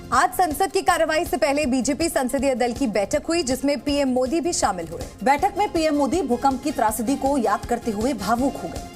आज संसद की कार्रवाई से पहले बीजेपी संसदीय दल की बैठक हुई, जिसमें पीएम मोदी भी शामिल हुए। बैठक में पीएम मोदी भूकंप की त्रासदी को याद करते हुए भावुक हो गए।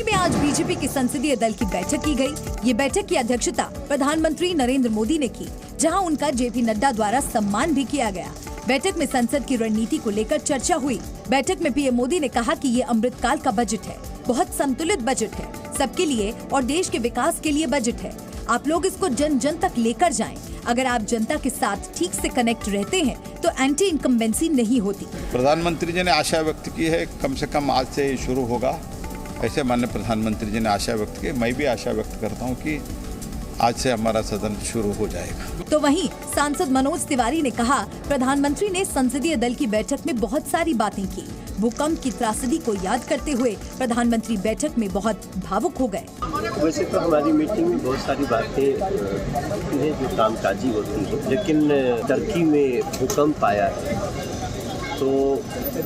में आज बीजेपी की संसदीय दल की बैठक की गई। ये बैठक की अध्यक्षता प्रधानमंत्री नरेंद्र मोदी ने की, जहां उनका जेपी नड्डा द्वारा सम्मान भी किया गया। बैठक में संसद की रणनीति को लेकर चर्चा हुई। बैठक में पीएम मोदी ने कहा कि ये अमृतकाल का बजट है, बहुत संतुलित बजट है, सबके लिए और देश के विकास के लिए बजट है। आप लोग इसको जन जन तक लेकर जाएं। अगर आप जनता के साथ ठीक से कनेक्ट रहते हैं तो एंटी इनकम्बेंसी नहीं होती। प्रधानमंत्री जी ने आशा व्यक्त की है, कम से कम आज से शुरू होगा, ऐसे माननीय प्रधानमंत्री जी ने आशा व्यक्त की। मैं भी आशा व्यक्त करता हूं कि आज से हमारा सदन शुरू हो जाएगा। तो वहीं सांसद मनोज तिवारी ने कहा, प्रधानमंत्री ने संसदीय दल की बैठक में बहुत सारी बातें की। भूकंप की त्रासदी को याद करते हुए प्रधानमंत्री बैठक में बहुत भावुक हो गए। वैसे तो हमारी मीटिंग में बहुत सारी बातें होती हैं जो कामकाजी होती है, लेकिन टर्की में भूकंप आया है तो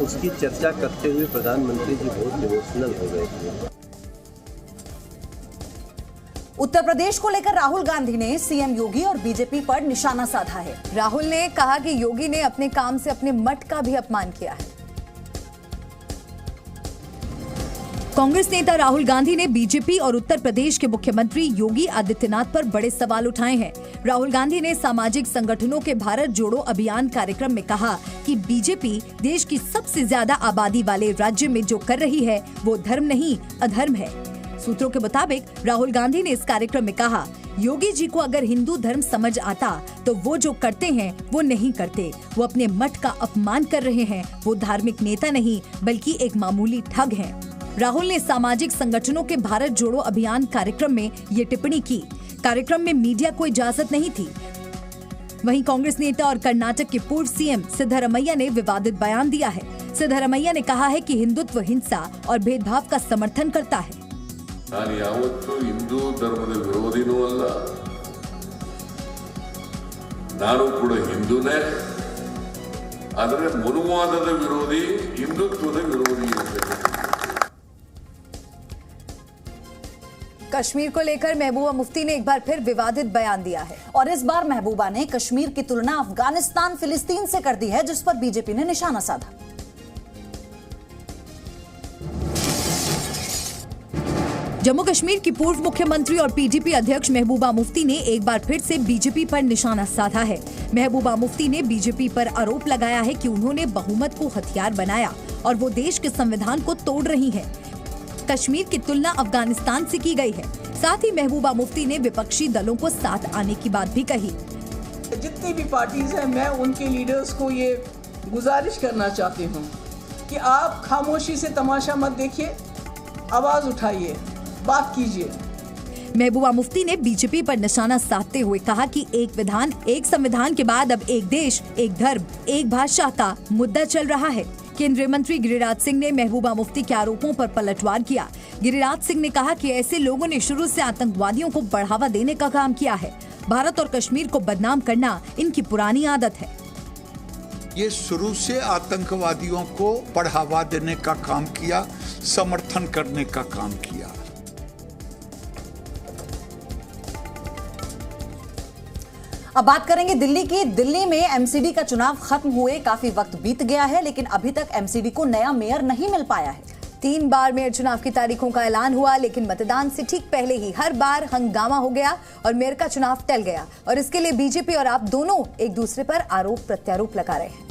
उसकी चर्चा करते हुए प्रधानमंत्री जी बहुत इमोशनल हो गए थे। उत्तर प्रदेश को लेकर राहुल गांधी ने सीएम योगी और बीजेपी पर निशाना साधा है। राहुल ने कहा कि योगी ने अपने काम से अपने मठ का भी अपमान किया है। कांग्रेस नेता राहुल गांधी ने बीजेपी और उत्तर प्रदेश के मुख्यमंत्री योगी आदित्यनाथ पर बड़े सवाल उठाए हैं। राहुल गांधी ने सामाजिक संगठनों के भारत जोड़ो अभियान कार्यक्रम में कहा कि बीजेपी देश की सबसे ज्यादा आबादी वाले राज्य में जो कर रही है वो धर्म नहीं अधर्म है। सूत्रों के मुताबिक राहुल गांधी ने इस कार्यक्रम में कहा, योगी जी को अगर हिंदू धर्म समझ आता तो वो जो करते हैं वो नहीं करते। वो अपने मठ का अपमान कर रहे हैं। वो धार्मिक नेता नहीं बल्कि एक मामूली ठग हैं। राहुल ने सामाजिक संगठनों के भारत जोड़ो अभियान कार्यक्रम में ये टिप्पणी की। कार्यक्रम में मीडिया को इजाजत नहीं थी। वहीं कांग्रेस नेता और कर्नाटक के पूर्व सीएम सिद्धरमैया ने विवादित बयान दिया है। सिद्धरमैया ने कहा है कि हिंदुत्व हिंसा और भेदभाव का समर्थन करता है। ನಾನು ಯಾವತ್ತೂ ಹಿಂದೂ ಧರ್ಮದ ವಿರೋಧಿನೂ ಅಲ್ಲ, ನಾನು ಕೂಡ ಹಿಂದೂನೇ, ಆದರೆ ಮನುವಾದದ ವಿರೋಧಿ, ಹಿಂದುತ್ವದ ವಿರೋಧಿ ಇರಬೇಕು। कश्मीर को लेकर महबूबा मुफ्ती ने एक बार फिर विवादित बयान दिया है और इस बार महबूबा ने कश्मीर की तुलना अफगानिस्तान फिलिस्तीन से कर दी है, जिस पर बीजेपी ने निशाना साधा। जम्मू कश्मीर की पूर्व मुख्यमंत्री और पीडीपी अध्यक्ष महबूबा मुफ्ती ने एक बार फिर से बीजेपी पर निशाना साधा है। महबूबा मुफ्ती ने बीजेपी पर आरोप लगाया है कि उन्होंने बहुमत को हथियार बनाया और वो देश के संविधान को तोड़ रही है। कश्मीर की तुलना अफगानिस्तान से की गई है। साथ ही महबूबा मुफ्ती ने विपक्षी दलों को साथ आने की बात भी कही। जितनी भी पार्टीज हैं, मैं उनके लीडर्स को ये गुजारिश करना चाहती हूँ कि आप खामोशी से तमाशा मत देखिए, आवाज उठाइए, बात कीजिए। महबूबा मुफ्ती ने बीजेपी पर निशाना साधते हुए कहा कि एक विधान एक संविधान के बाद अब एक देश एक धर्म एक भाषा का मुद्दा चल रहा है। केंद्रीय मंत्री गिरिराज सिंह ने महबूबा मुफ्ती के आरोपों पर पलटवार किया। गिरिराज सिंह ने कहा कि ऐसे लोगों ने शुरू से आतंकवादियों को बढ़ावा देने का काम किया है। भारत और कश्मीर को बदनाम करना इनकी पुरानी आदत है। ये शुरू से आतंकवादियों को बढ़ावा देने का काम किया, समर्थन करने का काम किया। अब बात करेंगे दिल्ली की। दिल्ली में एमसीडी का चुनाव खत्म हुए काफी वक्त बीत गया है, लेकिन अभी तक एमसीडी को नया मेयर नहीं मिल पाया है। 3 बार मेयर चुनाव की तारीखों का ऐलान हुआ, लेकिन मतदान से ठीक पहले ही हर बार हंगामा हो गया और मेयर का चुनाव टल गया। और इसके लिए बीजेपी और आप दोनों एक दूसरे पर आरोप प्रत्यारोप लगा रहे हैं।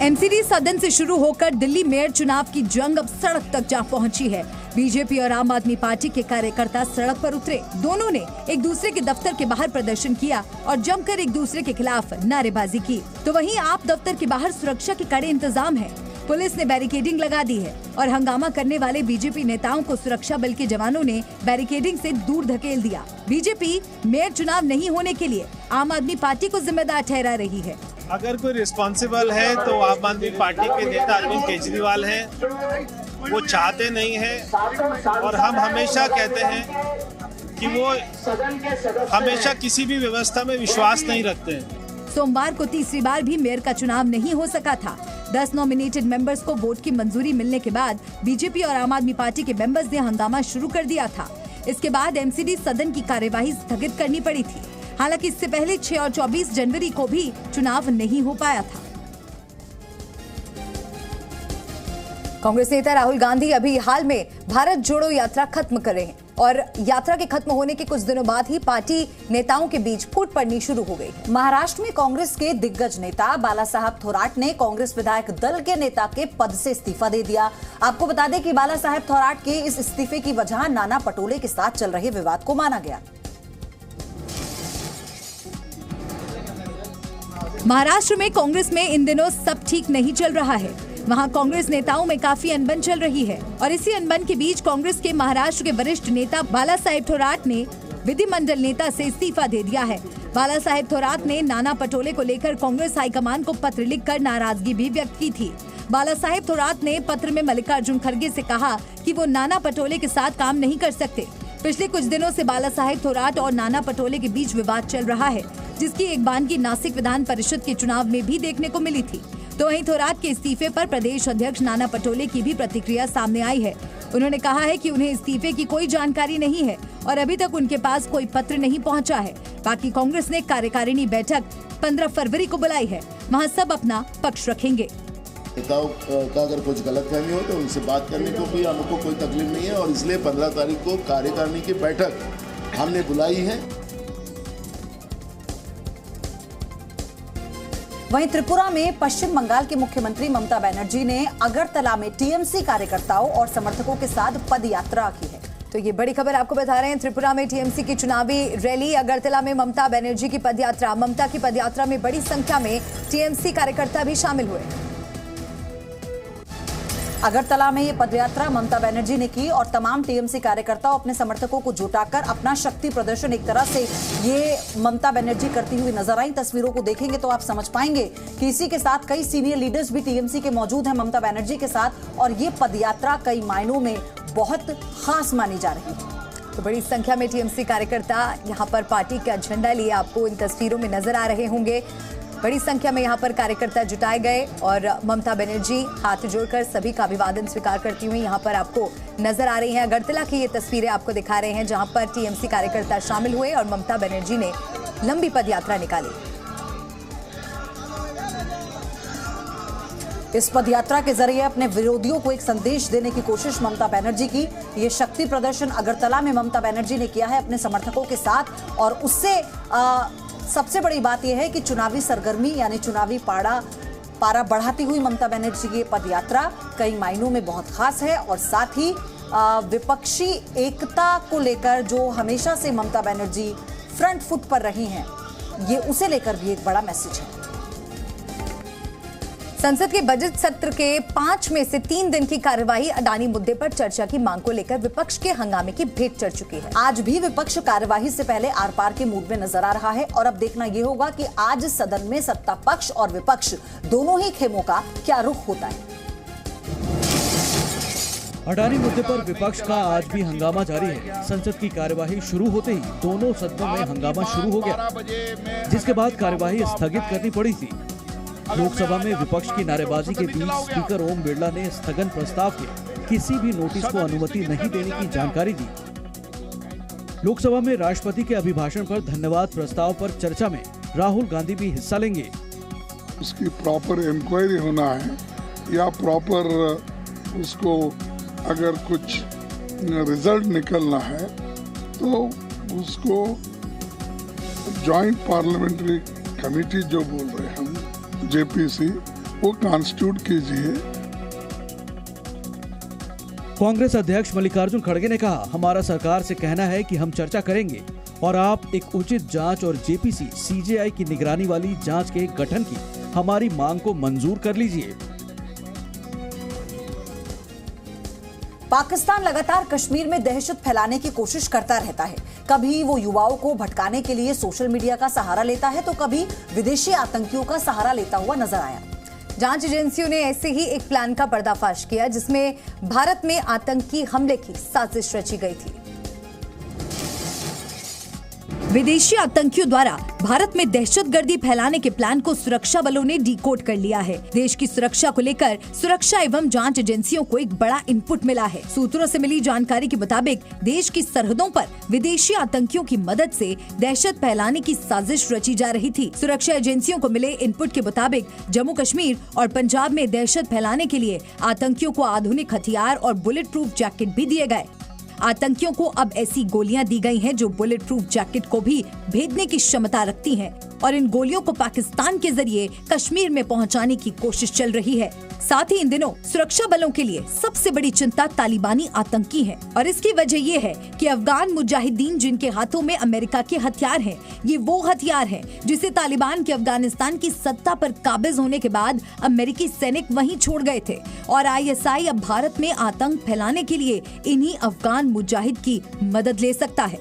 एमसीडी सदन से शुरू होकर दिल्ली मेयर चुनाव की जंग अब सड़क तक जा पहुंची है। बीजेपी और आम आदमी पार्टी के कार्यकर्ता सड़क पर उतरे। दोनों ने एक दूसरे के दफ्तर के बाहर प्रदर्शन किया और जमकर एक दूसरे के खिलाफ नारेबाजी की। तो वहीं आप दफ्तर के बाहर सुरक्षा के कड़े इंतजाम हैं। पुलिस ने बैरिकेडिंग लगा दी है और हंगामा करने वाले बीजेपी नेताओं को सुरक्षा बल के जवानों ने बैरिकेडिंग से दूर धकेल दिया। बीजेपी मेयर चुनाव नहीं होने के लिए आम आदमी पार्टी को जिम्मेदार ठहरा रही है। अगर कोई रिस्पॉन्सिबल है तो आम आदमी पार्टी के नेता अरविंद केजरीवाल हैं। वो चाहते नहीं है और हम हमेशा कहते हैं कि वो हमेशा किसी भी व्यवस्था में विश्वास नहीं रखते हैं। सोमवार को तीसरी बार भी मेयर का चुनाव नहीं हो सका था। 10 नॉमिनेटेड मेंबर्स को वोट की मंजूरी मिलने के बाद बीजेपी और आम आदमी पार्टी के मेंबर्स ने हंगामा शुरू कर दिया था। इसके बाद एमसीडी सदन की कार्यवाही स्थगित करनी पड़ी थी। हालांकि इससे पहले 6 और 24 जनवरी को भी चुनाव नहीं हो पाया था। कांग्रेस नेता राहुल गांधी अभी हाल में भारत जोड़ो यात्रा खत्म कर रहे हैं और यात्रा के खत्म होने के कुछ दिनों बाद ही पार्टी नेताओं के बीच फूट पड़नी शुरू हो गई। महाराष्ट्र में कांग्रेस के दिग्गज नेता बाला साहब थोराट ने कांग्रेस विधायक दल के नेता के पद से इस्तीफा दे दिया। आपको बता दें कि बाला साहब थोराट के इस इस्तीफे की वजह नाना पटोले के साथ चल रहे विवाद को माना गया। महाराष्ट्र में कांग्रेस में इन दिनों सब ठीक नहीं चल रहा है। वहां कांग्रेस नेताओं में काफी अनबन चल रही है और इसी अनबन के बीच कांग्रेस के महाराष्ट्र के वरिष्ठ नेता बाला साहेब थोराट ने विधिमंडल नेता से इस्तीफा दे दिया है। बाला साहेब थोराट ने नाना पटोले को लेकर कांग्रेस हाईकमान को पत्र लिखकर नाराजगी भी व्यक्त की थी। बाला साहेब थोराट ने पत्र में मल्लिकार्जुन खड़गे से कहा कि वो नाना पटोले के साथ काम नहीं कर सकते। पिछले कुछ दिनों से बाला साहेब थोराट और नाना पटोले के बीच विवाद चल रहा है, जिसकी एक बानगी नासिक विधान परिषद के चुनाव में भी देखने को मिली थी। तो वहीं थोराट के इस्तीफे पर प्रदेश अध्यक्ष नाना पटोले की भी प्रतिक्रिया सामने आई है। उन्होंने कहा है कि उन्हें इस्तीफे की कोई जानकारी नहीं है और अभी तक उनके पास कोई पत्र नहीं पहुंचा है। बाकी कांग्रेस ने कार्यकारिणी बैठक 15 फरवरी को बुलाई है, वहां सब अपना पक्ष रखेंगे। नेताओं का अगर कुछ गलतफहमी हो तो उनसे बात करने को भी हमको कोई तकलीफ नहीं है और इसलिए 15 तारीख को कार्यकारिणी की बैठक हमने बुलाई है। वहीं त्रिपुरा में पश्चिम बंगाल की मुख्यमंत्री ममता बनर्जी ने अगरतला में टीएमसी कार्यकर्ताओं और समर्थकों के साथ पद यात्रा की है। तो ये बड़ी खबर आपको बता रहे हैं, त्रिपुरा में टीएमसी की चुनावी रैली, अगरतला में ममता बनर्जी की पदयात्रा। ममता की पदयात्रा में बड़ी संख्या में टीएमसी कार्यकर्ता भी शामिल हुए। अगरतला में ये पदयात्रा ममता बनर्जी ने की और तमाम टीएमसी कार्यकर्ताओं अपने समर्थकों को जुटाकर अपना शक्ति प्रदर्शन एक तरह से ये ममता बनर्जी करती हुई नजर आई। तस्वीरों को देखेंगे तो आप समझ पाएंगे कि इसी के साथ कई सीनियर लीडर्स भी टीएमसी के मौजूद हैं ममता बनर्जी के साथ और ये पदयात्रा कई मायनों में बहुत खास मानी जा रही है। तो बड़ी संख्या में टीएमसी कार्यकर्ता यहाँ पर पार्टी का झंडा लिए आपको इन तस्वीरों में नजर आ रहे होंगे। बड़ी संख्या में यहाँ पर कार्यकर्ता जुटाए गए और ममता बनर्जी हाथ जोड़कर सभी का अभिवादन स्वीकार करती हुई यहाँ पर आपको नजर आ रही हैं। अगरतला की ये तस्वीरें आपको दिखा रहे हैं जहाँ पर टीएमसी कार्यकर्ता शामिल हुए और ममता बनर्जी ने लंबी पदयात्रा निकाली। इस पदयात्रा के जरिए अपने विरोधियों को एक संदेश देने की कोशिश ममता बनर्जी की। ये शक्ति प्रदर्शन अगरतला में ममता बनर्जी ने किया है अपने समर्थकों के साथ और उससे सबसे बड़ी बात यह है कि चुनावी सरगर्मी यानी चुनावी पारा बढ़ाती हुई ममता बनर्जी की पदयात्रा कई मायनों में बहुत खास है और साथ ही विपक्षी एकता को लेकर जो हमेशा से ममता बनर्जी फ्रंट फुट पर रही हैं, ये उसे लेकर भी एक बड़ा मैसेज है। संसद के बजट सत्र के 5 में से 3 दिन की कार्यवाही अडानी मुद्दे पर चर्चा की मांग को लेकर विपक्ष के हंगामे की भेंट चढ़ चुकी है। आज भी विपक्ष कार्यवाही से पहले आर पार के मूड में नजर आ रहा है और अब देखना यह होगा कि आज सदन में सत्ता पक्ष और विपक्ष दोनों ही खेमों का क्या रुख होता है। अडानी मुद्दे पर विपक्ष का आज भी हंगामा जारी है। संसद की कार्यवाही शुरू होते ही दोनों सदनों में हंगामा शुरू हो गया, जिसके बाद कार्यवाही स्थगित करनी पड़ी थी। लोकसभा में विपक्ष की नारेबाजी के बीच स्पीकर ओम बिरला ने स्थगन प्रस्ताव के किसी भी नोटिस को अनुमति नहीं देने की जानकारी दी। लोकसभा में राष्ट्रपति के अभिभाषण पर धन्यवाद प्रस्ताव पर चर्चा में राहुल गांधी भी हिस्सा लेंगे। उसकी प्रॉपर इंक्वायरी होना है या प्रॉपर उसको अगर कुछ रिजल्ट निकलना है तो उसको जॉइंट पार्लियामेंट्री कमेटी जो बोल रहे हैं हम जेपीसी वो कॉन्स्टिट्यूट कीजिए। कांग्रेस अध्यक्ष मल्लिकार्जुन खड़गे ने कहा, हमारा सरकार से कहना है कि हम चर्चा करेंगे और आप एक उचित जांच और जेपीसी सीजेआई की निगरानी वाली जांच के गठन की हमारी मांग को मंजूर कर लीजिए। पाकिस्तान लगातार कश्मीर में दहशत फैलाने की कोशिश करता रहता है। कभी वो युवाओं को भटकाने के लिए सोशल मीडिया का सहारा लेता है तो कभी विदेशी आतंकियों का सहारा लेता हुआ नजर आया। जांच एजेंसियों ने ऐसे ही एक प्लान का पर्दाफाश किया जिसमें भारत में आतंकी हमले की साजिश रची गई थी। विदेशी आतंकियों द्वारा भारत में दहशतगर्दी फैलाने के प्लान को सुरक्षा बलों ने डिकोड कर लिया है। देश की सुरक्षा को लेकर सुरक्षा एवं जांच एजेंसियों को एक बड़ा इनपुट मिला है। सूत्रों से मिली जानकारी के मुताबिक देश की सरहदों पर विदेशी आतंकियों की मदद से दहशत फैलाने की साजिश रची जा रही थी। सुरक्षा एजेंसियों को मिले इनपुट के मुताबिक जम्मू कश्मीर और पंजाब में दहशत फैलाने के लिए आतंकियों को आधुनिक हथियार और बुलेट प्रूफ जैकेट भी दिए गए। आतंकियों को अब ऐसी गोलियां दी गई हैं जो बुलेट प्रूफ जैकेट को भी भेदने की क्षमता रखती हैं और इन गोलियों को पाकिस्तान के जरिए कश्मीर में पहुंचाने की कोशिश चल रही है। साथ ही इन दिनों सुरक्षा बलों के लिए सबसे बड़ी चिंता तालिबानी आतंकी है और इसकी वजह ये है कि अफगान मुजाहिदीन जिनके हाथों में अमेरिका के हथियार हैं, ये वो हथियार हैं जिसे तालिबान के अफगानिस्तान की सत्ता पर काबिज होने के बाद अमेरिकी सैनिक वहीं छोड़ गए थे और ISI अब भारत में आतंक फैलाने के लिए इन्हीं अफगान मुजाहिद की मदद ले सकता है।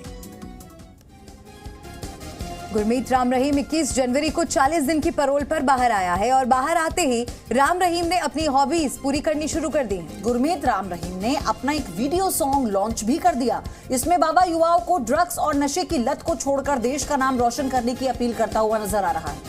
गुरमीत राम रहीम 21 जनवरी को 40 दिन की पैरोल पर बाहर आया है और बाहर आते ही राम रहीम ने अपनी हॉबीज पूरी करनी शुरू कर दी। गुरमीत राम रहीम ने अपना एक वीडियो सॉन्ग लॉन्च भी कर दिया। इसमें बाबा युवाओं को ड्रग्स और नशे की लत को छोड़कर देश का नाम रोशन करने की अपील करता हुआ नजर आ रहा है।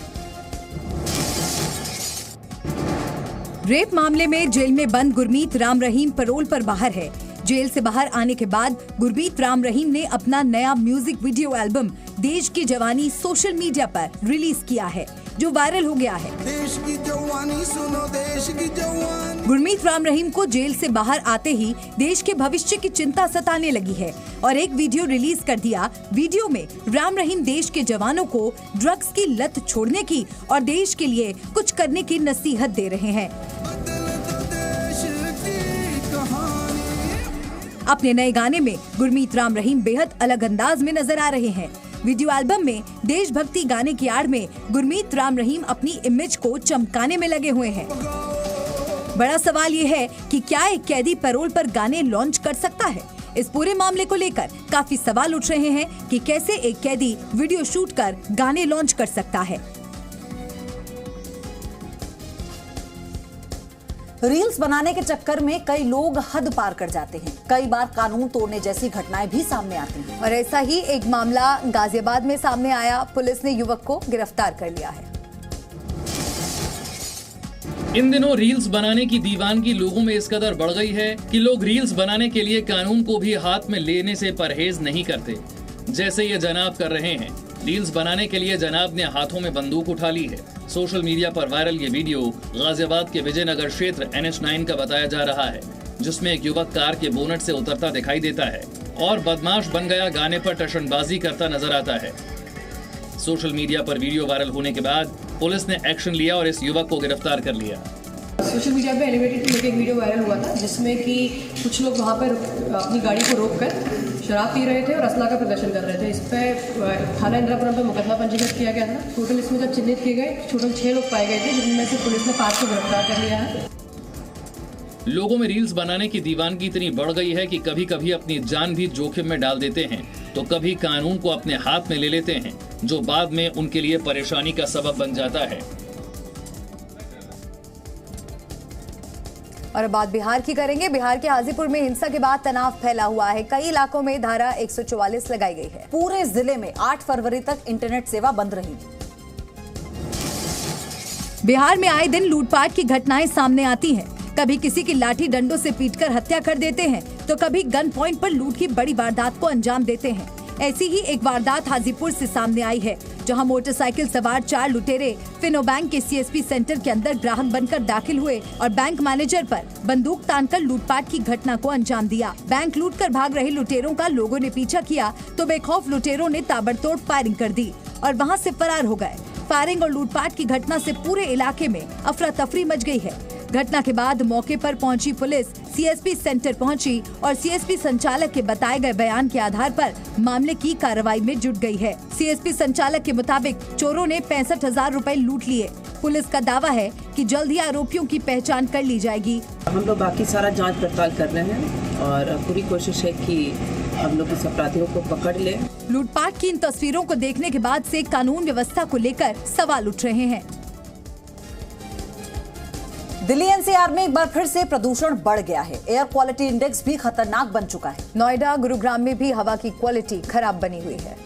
रेप मामले में जेल में बंद गुरमीत राम रहीम पैरोल पर बाहर है। जेल से बाहर आने के बाद गुरमीत राम रहीम ने अपना नया म्यूजिक वीडियो एल्बम देश की जवानी सोशल मीडिया पर रिलीज किया है, जो वायरल हो गया है। देश की जवानी सुनो, देश की जवानी। गुरमीत राम रहीम को जेल से बाहर आते ही देश के भविष्य की चिंता सताने लगी है और एक वीडियो रिलीज कर दिया। वीडियो में राम रहीम देश के जवानों को ड्रग्स की लत छोड़ने की और देश के लिए कुछ करने की नसीहत दे रहे हैं। अपने नए गाने में गुरमीत राम रहीम बेहद अलग अंदाज में नजर आ रहे हैं। वीडियो एल्बम में देशभक्ति गाने की आड़ में गुरमीत राम रहीम अपनी इमेज को चमकाने में लगे हुए हैं। बड़ा सवाल ये है कि क्या एक कैदी पैरोल पर गाने लॉन्च कर सकता है? इस पूरे मामले को लेकर काफी सवाल उठ रहे हैं कि कैसे एक कैदी वीडियो शूट कर गाने लॉन्च कर सकता है। रील्स बनाने के चक्कर में कई लोग हद पार कर जाते हैं। कई बार कानून तोड़ने जैसी घटनाएं भी सामने आती हैं और ऐसा ही एक मामला गाजियाबाद में सामने आया। पुलिस ने युवक को गिरफ्तार कर लिया है। इन दिनों रील्स बनाने की दीवानगी लोगों में इस कदर बढ़ गई है कि लोग रील्स बनाने के लिए कानून को भी हाथ में लेने से परहेज नहीं करते, जैसे ये जनाब कर रहे हैं। रील्स बनाने के लिए जनाब ने हाथों में बंदूक उठा ली है। सोशल मीडिया पर वायरल ये वीडियो गाजियाबाद के विजयनगर क्षेत्र NH9 का बताया जा रहा है, जिसमें एक युवक कार के बोनट से उतरता दिखाई देता है और बदमाश बन गया गाने पर टशनबाजी करता नजर आता है। सोशल मीडिया पर वीडियो वायरल होने के बाद पुलिस ने एक्शन लिया और इस युवक को गिरफ्तार कर लिया। सोशल मीडिया पे एलिवेटेड लेके एक वीडियो वायरल हुआ था, जिसमें कि कुछ लोग वहाँ पर अपनी गाड़ी को रोककर शराब पी रहे थे और असला का प्रदर्शन कर रहे थे। इस पर थाना इंदिरापुरम पर मुकदमा पंजीकृत किया गया था। टोटल इसमें जब चिन्हित किए गए टोटल 6 लोग पाए गए थे, जिनमें से पुलिस ने 5 को गिरफ्तार कर लिया है। लोगों में रील्स बनाने की दीवानगी इतनी बढ़ गई है कि कभी कभी अपनी जान भी जोखिम में डाल देते हैं, तो कभी कानून को अपने हाथ में ले लेते हैं, जो बाद में उनके लिए परेशानी का सबब बन जाता है। और बात बिहार की करेंगे। बिहार के हाजीपुर में हिंसा के बाद तनाव फैला हुआ है। कई इलाकों में धारा 144 लगाई गई है। पूरे जिले में 8 फरवरी तक इंटरनेट सेवा बंद रही। बिहार में आए दिन लूटपाट की घटनाएं सामने आती हैं। कभी किसी की लाठी डंडों से पीटकर हत्या कर देते हैं, तो कभी गन पॉइंट पर लूट की बड़ी वारदात को अंजाम देते हैं। ऐसी ही एक वारदात हाजीपुर से सामने आई है, जहां मोटरसाइकिल सवार 4 लुटेरे फिनो बैंक के CSP सेंटर के अंदर ग्राहक बनकर दाखिल हुए और बैंक मैनेजर पर बंदूक तानकर लूटपाट की घटना को अंजाम दिया। बैंक लूट कर भाग रहे लुटेरों का लोगों ने पीछा किया, तो बेखौफ लुटेरों ने ताबड़तोड़ फायरिंग कर दी और वहां से फरार हो गए। फायरिंग और लूटपाट की घटना से पूरे इलाके में अफरा तफरी मच गई है। घटना के बाद मौके पर पहुंची पुलिस CSP सेंटर पहुंची और CSP संचालक के बताए गए बयान के आधार पर मामले की कार्रवाई में जुट गई है। CSP संचालक के मुताबिक चोरों ने 65,000 रुपए लूट लिए। पुलिस का दावा है कि जल्द ही आरोपियों की पहचान कर ली जाएगी। हम लोग बाकी सारा जांच पड़ताल कर रहे हैं और पूरी कोशिश है कि हम लोग इस अपराधियों को पकड़ ले। लूटपाट की इन तस्वीरों को देखने के बाद से कानून व्यवस्था को लेकर सवाल उठ रहे हैं। दिल्ली NCR में एक बार फिर से प्रदूषण बढ़ गया है। एयर क्वालिटी इंडेक्स भी खतरनाक बन चुका है। नोएडा, गुरुग्राम में भी हवा की क्वालिटी खराब बनी हुई है।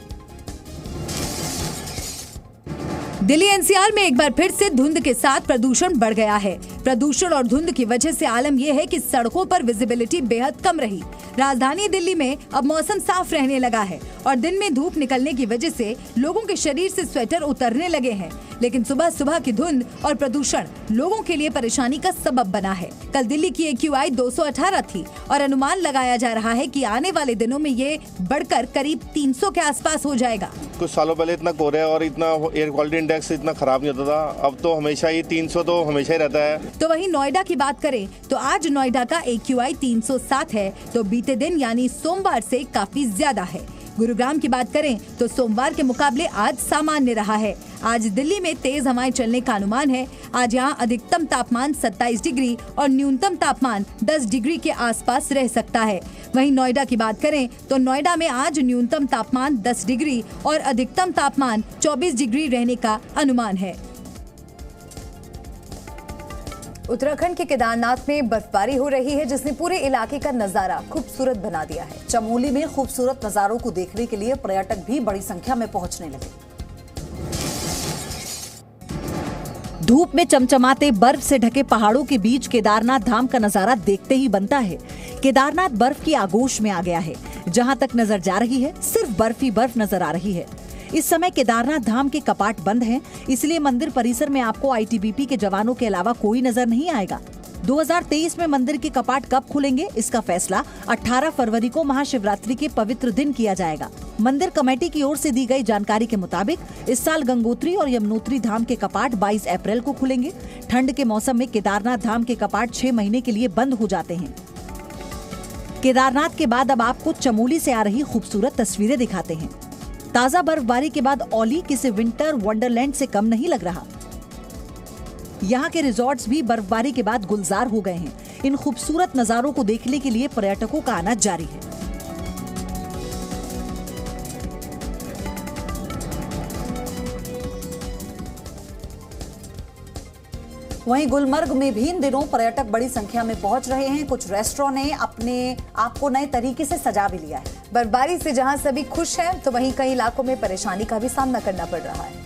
दिल्ली एनसीआर में एक बार फिर से धुंध के साथ प्रदूषण बढ़ गया है। प्रदूषण और धुंध की वजह से आलम यह है कि सड़कों पर विजिबिलिटी बेहद कम रही। राजधानी दिल्ली में अब मौसम साफ रहने लगा है और दिन में धूप निकलने की वजह से लोगों के शरीर से स्वेटर उतरने लगे हैं, लेकिन सुबह सुबह की धुंध और प्रदूषण लोगों के लिए परेशानी का सबब बना है। कल दिल्ली की AQI 218 थी और अनुमान लगाया जा रहा है कि आने वाले दिनों में ये बढ़कर करीब 300 के आसपास हो जाएगा। कुछ सालों पहले इतना कोहरा और इतना एयर क्वालिटी इंडेक्स इतना खराब नहीं होता था, अब तो हमेशा ही 300 तो हमेशा ही रहता है। तो वहीं नोएडा की बात करें तो आज नोएडा का AQI 307 है, तो बीते दिन यानी सोमवार से काफी ज्यादा है। गुरुग्राम की बात करें तो सोमवार के मुकाबले आज सामान्य रहा है। आज दिल्ली में तेज हवाएं चलने का अनुमान है। आज यहां अधिकतम तापमान 27 डिग्री और न्यूनतम तापमान 10 डिग्री के आसपास रह सकता है। वहीं नोएडा की बात करें तो नोएडा में आज न्यूनतम तापमान 10 डिग्री और अधिकतम तापमान 24 डिग्री रहने का अनुमान है। उत्तराखंड के केदारनाथ में बर्फबारी हो रही है, जिसने पूरे इलाके का नजारा खूबसूरत बना दिया है। चमोली में खूबसूरत नजारों को देखने के लिए पर्यटक भी बड़ी संख्या में पहुंचने लगे। धूप में चमचमाते बर्फ से ढके पहाड़ों के बीच केदारनाथ धाम का नजारा देखते ही बनता है। केदारनाथ बर्फ की आगोश में आ गया है। जहां तक नजर जा रही है सिर्फ बर्फ ही बर्फ नजर आ रही है। इस समय केदारनाथ धाम के कपाट बंद हैं, इसलिए मंदिर परिसर में आपको ITBP के जवानों के अलावा कोई नजर नहीं आएगा। 2023 में मंदिर के कपाट कब खुलेंगे, इसका फैसला 18 फरवरी को महाशिवरात्रि के पवित्र दिन किया जाएगा। मंदिर कमेटी की ओर से दी गई जानकारी के मुताबिक इस साल गंगोत्री और यमुनोत्री धाम के कपाट 22 अप्रैल को खुलेंगे। ठंड के मौसम में केदारनाथ धाम के कपाट 6 महीने के लिए बंद हो जाते हैं। केदारनाथ के बाद अब आपको चमोली से आ रही खूबसूरत तस्वीरें दिखाते हैं। ताजा बर्फबारी के बाद औली किसी विंटर वंडरलैंड से कम नहीं लग रहा। यहाँ के रिजॉर्ट्स भी बर्फबारी के बाद गुलजार हो गए हैं। इन खूबसूरत नजारों को देखने के लिए पर्यटकों का आना जारी है। वहीं गुलमर्ग में भी इन दिनों पर्यटक बड़ी संख्या में पहुंच रहे हैं। कुछ रेस्टोरेंट ने अपने आप को नए तरीके से सजा भी लिया है। बर्फबारी से जहां सभी खुश हैं, तो वहीं कई इलाकों में परेशानी का भी सामना करना पड़ रहा है।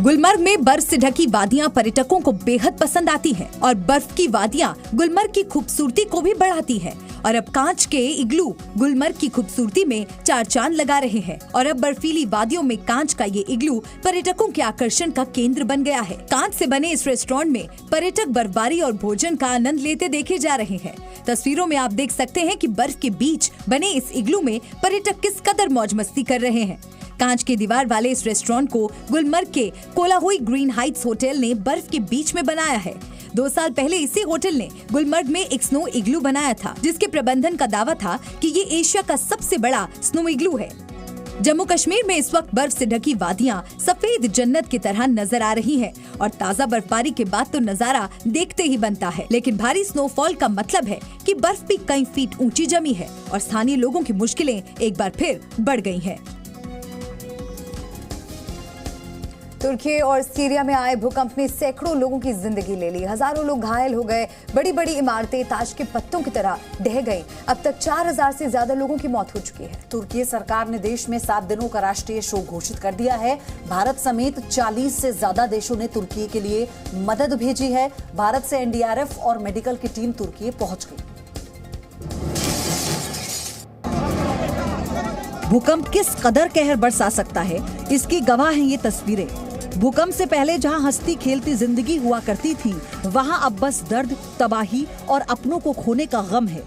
गुलमर्ग में बर्फ से ढकी वादियां पर्यटकों को बेहद पसंद आती हैं और बर्फ की वादियां गुलमर्ग की खूबसूरती को भी बढ़ाती हैं। और अब कांच के इग्लू गुलमर्ग की खूबसूरती में 4 चांद लगा रहे हैं। और अब बर्फीली वादियों में कांच का ये इग्लू पर्यटकों के आकर्षण का केंद्र बन गया है। कांच से बने इस रेस्टोरेंट में पर्यटक बर्फबारी और भोजन का आनंद लेते देखे जा रहे हैं। तस्वीरों में आप देख सकते हैं कि बर्फ के बीच बने इस इग्लू में पर्यटक किस कदर मौज मस्ती कर रहे हैं। कांच की दीवार वाले इस रेस्टोरेंट को गुलमर्ग के कोलाहुई ग्रीन हाइट्स होटल ने बर्फ के बीच में बनाया है। 2 साल पहले इसी होटल ने गुलमर्ग में एक स्नो इग्लू बनाया था, जिसके प्रबंधन का दावा था कि ये एशिया का सबसे बड़ा स्नो इग्लू है। जम्मू कश्मीर में इस वक्त बर्फ से ढकी वादियां सफेद जन्नत की तरह नजर आ रही हैं और ताजा बर्फबारी के बाद तो नजारा देखते ही बनता है। लेकिन भारी स्नोफॉल का मतलब है कि बर्फ भी कई फीट ऊंची जमी है और स्थानीय लोगों की मुश्किलें एक बार फिर बढ़ गई हैं। तुर्की और सीरिया में आए भूकंप ने सैकड़ों लोगों की जिंदगी ले ली। हजारों लोग घायल हो गए। बड़ी बड़ी इमारतें ताश के पत्तों की तरह ढह गईं। अब तक 4000 से ज्यादा लोगों की मौत हो चुकी है। तुर्की सरकार ने देश में 7 दिनों का राष्ट्रीय शोक घोषित कर दिया है। भारत समेत 40 से ज्यादा देशों ने तुर्की के लिए मदद भेजी है। भारत से NDRF और मेडिकल की टीम तुर्की पहुंच गई। भूकंप किस कदर कहर बरसा सकता है, इसकी गवाह हैं ये तस्वीरें। भूकंप से पहले जहां हंसती खेलती जिंदगी हुआ करती थी, वहां अब बस दर्द, तबाही और अपनों को खोने का गम है।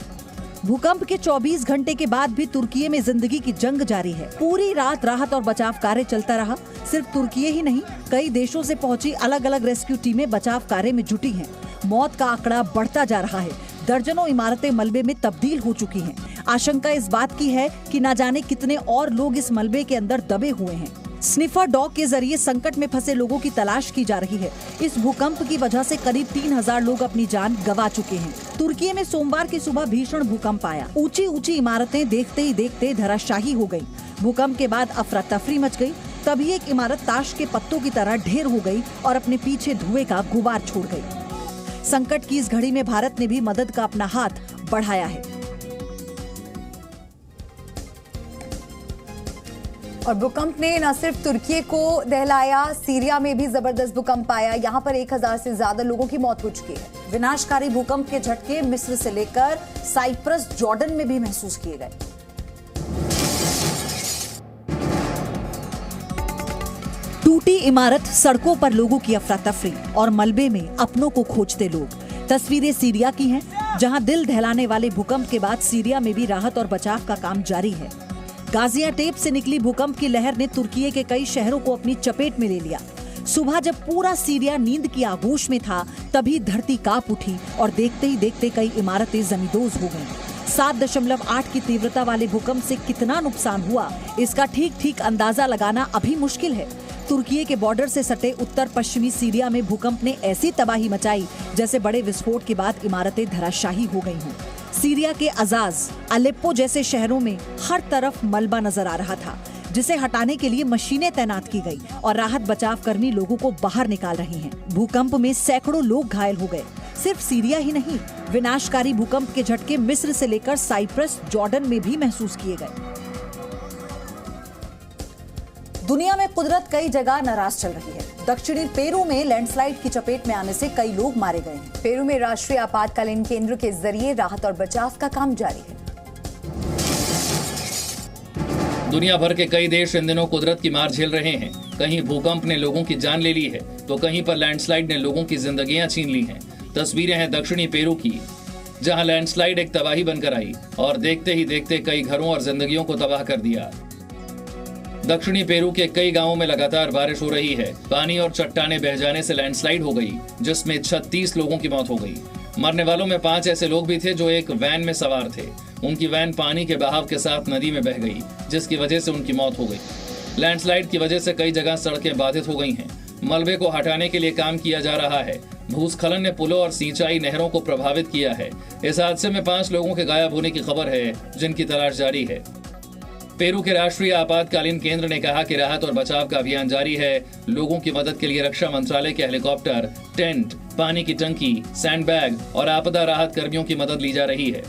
भूकंप के 24 घंटे के बाद भी तुर्की में जिंदगी की जंग जारी है। पूरी रात राहत और बचाव कार्य चलता रहा। सिर्फ तुर्की ही नहीं, कई देशों से पहुंची अलग अलग रेस्क्यू टीमें बचाव कार्य में जुटी हैं। मौत का आंकड़ा बढ़ता जा रहा है। दर्जनों इमारतें मलबे में तब्दील हो चुकी हैं। आशंका इस बात की है कि न जाने कितने और लोग इस मलबे के अंदर दबे हुए हैं। स्निफर डॉग के जरिए संकट में फंसे लोगों की तलाश की जा रही है। इस भूकंप की वजह से करीब 3000 लोग अपनी जान गंवा चुके हैं। तुर्की में सोमवार की सुबह भीषण भूकंप आया। ऊंची ऊंची इमारतें देखते ही देखते धराशायी हो गयी। भूकंप के बाद अफरा तफरी मच गई। तभी एक इमारत ताश के पत्तों की तरह ढेर हो गई और अपने पीछे धुएं का गुबार छोड़ गई। संकट की इस घड़ी में भारत ने भी मदद का अपना हाथ बढ़ाया है। और भूकंप ने न सिर्फ तुर्की को दहलाया, सीरिया में भी जबरदस्त भूकंप आया। यहाँ पर 1000 से ज्यादा लोगों की मौत हो चुकी है। विनाशकारी भूकंप के झटके मिस्र से लेकर साइप्रस, जॉर्डन में भी महसूस किए गए। टूटी इमारत, सड़कों पर लोगों की अफरा तफरी और मलबे में अपनों को खोजते लोग। तस्वीरें सीरिया की हैं, जहां दिल दहलाने वाले भूकंप के बाद सीरिया में भी राहत और बचाव का काम जारी है। गाजियाटेप से निकली भूकंप की लहर ने तुर्की के कई शहरों को अपनी चपेट में ले लिया। सुबह जब पूरा सीरिया नींद की आगोश में था, तभी धरती कांप उठी और देखते ही देखते कई इमारतें जमींदोज हो गईं। 7.8 की तीव्रता वाले भूकंप से कितना नुकसान हुआ, इसका ठीक अंदाजा लगाना अभी मुश्किल है। तुर्की के बॉर्डर से सटे उत्तर पश्चिमी सीरिया में भूकंप ने ऐसी तबाही मचाई जैसे बड़े विस्फोट के बाद इमारतें धराशायी हो गई हों। सीरिया के अजाज, अलेप्पो जैसे शहरों में हर तरफ मलबा नजर आ रहा था, जिसे हटाने के लिए मशीनें तैनात की गई और राहत बचाव कर्मी लोगों को बाहर निकाल रहे हैं। भूकंप में सैकड़ों लोग घायल हो गए। सिर्फ सीरिया ही नहीं, विनाशकारी भूकंप के झटके मिस्र से लेकर साइप्रस, जॉर्डन में भी महसूस किए गए। दुनिया में कुदरत कई जगह नाराज चल रही है। दक्षिणी पेरू में लैंडस्लाइड की चपेट में आने से कई लोग मारे गए हैं। पेरू में राष्ट्रीय आपातकालीन केंद्र के जरिए राहत और बचाव का काम जारी है। दुनिया भर के कई देश इन दिनों कुदरत की मार झेल रहे हैं। कहीं भूकंप ने लोगों की जान ले ली है, तो कहीं पर लैंडस्लाइड ने लोगों की जिंदगियां छीन ली हैं। तस्वीरें हैं दक्षिणी पेरू की, जहां लैंडस्लाइड एक तबाही बनकर आई और देखते ही देखते कई घरों और जिंदगियों को तबाह कर दिया। दक्षिणी पेरू के कई गांवों में लगातार बारिश हो रही है। पानी और चट्टानें बह जाने से लैंडस्लाइड हो गई, जिसमें 36 लोगों की मौत हो गई। मरने वालों में 5 ऐसे लोग भी थे जो एक वैन में सवार थे। उनकी वैन पानी के बहाव के साथ नदी में बह गई, जिसकी वजह से उनकी मौत हो गई। लैंडस्लाइड की वजह से कई जगह सड़कें बाधित हो गई हैं। मलबे को हटाने के लिए काम किया जा रहा है। भूस्खलन ने पुलों और सिंचाई नहरों को प्रभावित किया है। इस हादसे में 5 लोगों के गायब होने की खबर है, जिनकी तलाश जारी है। पेरू के राष्ट्रीय आपातकालीन केंद्र ने कहा कि राहत और बचाव का अभियान जारी है। लोगों की मदद के लिए रक्षा मंत्रालय के हेलीकॉप्टर, टेंट, पानी की टंकी, सैंडबैग और आपदा राहत कर्मियों की मदद ली जा रही है।